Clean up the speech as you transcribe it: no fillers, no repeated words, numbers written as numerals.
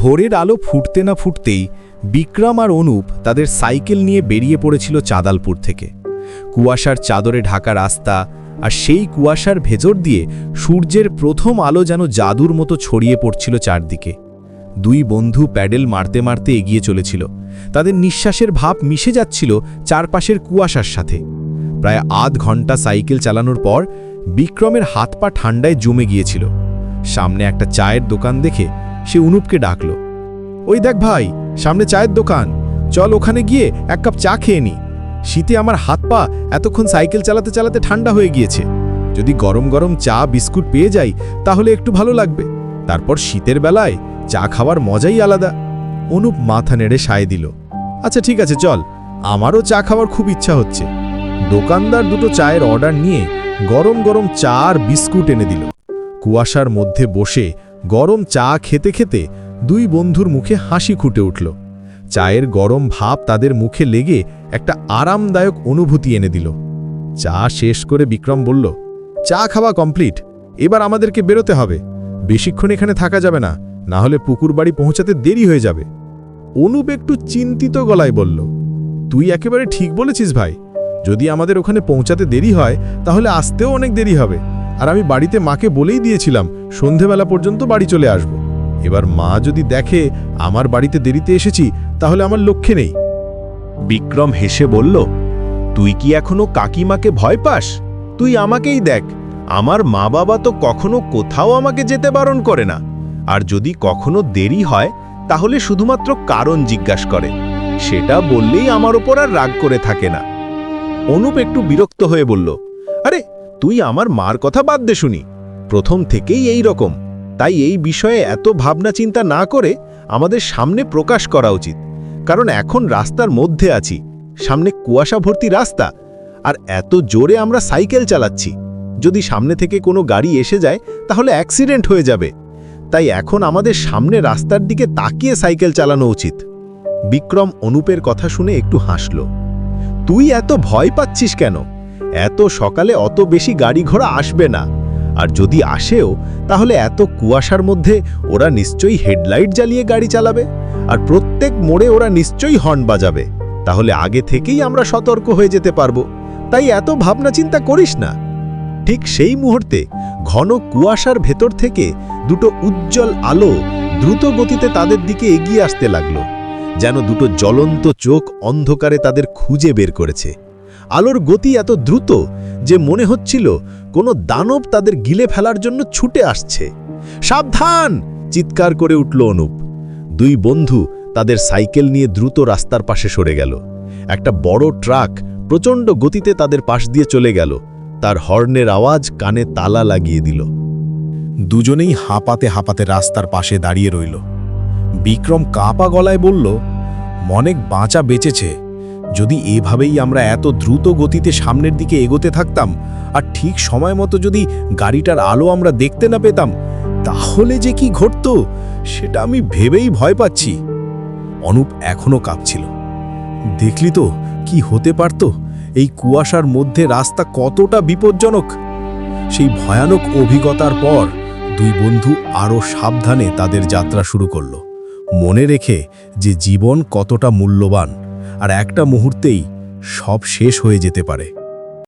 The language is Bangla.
ভোরের আলো ফুটতে না ফুটতেই বিক্রম আর অনুপ তাদের সাইকেল নিয়ে বেরিয়ে পড়েছিল চাঁদালপুর থেকে। কুয়াশার চাদরে ঢাকা রাস্তা, আর সেই কুয়াশার ভেতর দিয়ে সূর্যের প্রথম আলো যেন জাদুর মতো ছড়িয়ে পড়ছিল চারদিকে। দুই বন্ধু প্যাডেল মারতে মারতে এগিয়ে চলেছিল। তাদের নিঃশ্বাসের ভাব মিশে যাচ্ছিল চারপাশের কুয়াশার সাথে। প্রায় আধ ঘন্টা সাইকেল চালানোর পর বিক্রমের হাত পা ঠান্ডায় জমে গিয়েছিল। সামনে একটা চায়ের দোকান দেখে সে অনুপকে ডাকল, ওই দেখ ভাই, সামনে চায়ের দোকান, চল ওখানে গিয়ে এক কাপ চা খেয়ে নি। শীতে আমার হাত পা এতক্ষণ সাইকেল চালাতে চালাতে ঠান্ডা হয়ে গিয়েছে। যদি গরম গরম চা বিস্কুট পেয়ে যাই তাহলে একটু ভালো লাগবে। তারপর শীতের বেলায় চা খাওয়ার মজাই আলাদা। অনুপ মাথা নেড়ে সায় দিল, আচ্ছা ঠিক আছে চল, আমারও চা খাওয়ার খুব ইচ্ছা হচ্ছে। দোকানদার দুটো চায়ের অর্ডার নিয়ে গরম গরম চা আর বিস্কুট এনে দিল। কুয়াশার মধ্যে বসে গরম চা খেতে খেতে দুই বন্ধুর মুখে হাসি ফুটে উঠল। চায়ের গরম ভাব তাদের মুখে লেগে একটা আরামদায়ক অনুভূতি এনে দিল। চা শেষ করে বিক্রম বলল, চা খাওয়া কমপ্লিট, এবার আমাদেরকে বেরোতে হবে। বেশিক্ষণ এখানে থাকা যাবে না, না হলে পুকুর বাড়ি পৌঁছাতে দেরি হয়ে যাবে। অনুপ একটু চিন্তিত গলায় বলল, তুই একেবারে ঠিক বলেছিস ভাই, যদি আমাদের ওখানে পৌঁছাতে দেরি হয় তাহলে আসতেও অনেক দেরি হবে। আর আমি বাড়িতে মাকে বলেই দিয়েছিলাম সন্ধেবেলা পর্যন্ত বাড়ি চলে আসব। এবার মা যদি দেখে আমার বাড়িতে দেরিতে এসেছি তাহলে আমার লক্ষ্যে নেই। বিক্রম হেসে বলল, তুই কি এখনো কাকিমাকে ভয় পাস? তুই আমাকেই দেখ, আমার মা বাবা তো কখনো কোথাও আমাকে যেতে বারণ করে না। আর যদি কখনো দেরি হয় তাহলে শুধুমাত্র কারণ জিজ্ঞাসা করে, সেটা বললেই আমার ওপর আর রাগ করে থাকে না। অনুপ একটু বিরক্ত হয়ে বলল, আরে তুই আমার মার কথা বাদ দে শুনি, প্রথম থেকেই এই রকম। তাই এই বিষয়ে এত ভাবনা চিন্তা না করে আমাদের সামনে প্রকাশ করা উচিত। কারণ এখন রাস্তার মধ্যে আছি, সামনে কুয়াশা ভর্তি রাস্তা, আর এত জোরে আমরা সাইকেল চালাচ্ছি। যদি সামনে থেকে কোনো গাড়ি এসে যায় তাহলে অ্যাক্সিডেন্ট হয়ে যাবে। তাই এখন আমাদের সামনে রাস্তার দিকে তাকিয়ে সাইকেল চালানো উচিত। বিক্রম অনুপের কথা শুনে একটু হাসল। তুই এত ভয় পাচ্ছিস কেন? এত সকালে অত বেশি গাড়ি ঘোড়া আসবে না, আর যদি আসেও তাহলে এত কুয়াশার মধ্যে ওরা নিশ্চয়ই হেডলাইট জ্বালিয়ে গাড়ি চালাবে, আর প্রত্যেক মোড়ে ওরা নিশ্চয়ই হর্ন বাজাবে। তাহলে আগে থেকেই আমরা সতর্ক হয়ে যেতে পারবো। তাই এত ভাবনা চিন্তা করিস না। ঠিক সেই মুহূর্তে ঘন কুয়াশার ভেতর থেকে দুটো উজ্জ্বল আলো দ্রুত গতিতে তাদের দিকে এগিয়ে আসতে লাগলো, যেন দুটো জ্বলন্ত চোখ অন্ধকারে তাদের খুঁজে বের করেছে। আলোর গতি এত দ্রুত যে মনে হচ্ছিল কোনো দানব তাদের গিলে ফেলার জন্য ছুটে আসছে। সাবধান! চিৎকার করে উঠল অনুপ। দুই বন্ধু তাদের সাইকেল নিয়ে দ্রুত রাস্তার পাশে সরে গেল। একটা বড় ট্রাক প্রচণ্ড গতিতে তাদের পাশ দিয়ে চলে গেল। তার হর্নের আওয়াজ কানে তালা লাগিয়ে দিল। দুজনেই হাঁপাতে হাঁপাতে রাস্তার পাশে দাঁড়িয়ে রইল। বিক্রম কাঁপা গলায় বলল, অনেক বাঁচা বেঁচেছে। যদি এভাবেই আমরা এত দ্রুত গতিতে সামনের দিকে এগোতে থাকতাম, আর ঠিক সময় মতো যদি গাড়িটার আলো আমরা দেখতে না পেতাম, তাহলে যে কি ঘটতো সেটা আমি ভেবেই ভয় পাচ্ছি। অনুপ এখনো কাঁপছিল। দেখলি তো কি হতে পারত? এই কুয়াশার মধ্যে রাস্তা কতটা বিপজ্জনক। সেই ভয়ানক অভিজ্ঞতার পর দুই বন্ধু আরও সাবধানে তাদের যাত্রা শুরু করল, মনে রেখে যে জীবন কতটা মূল্যবান, আর একটা মুহূর্তেই সব শেষ হয়ে যেতে পারে।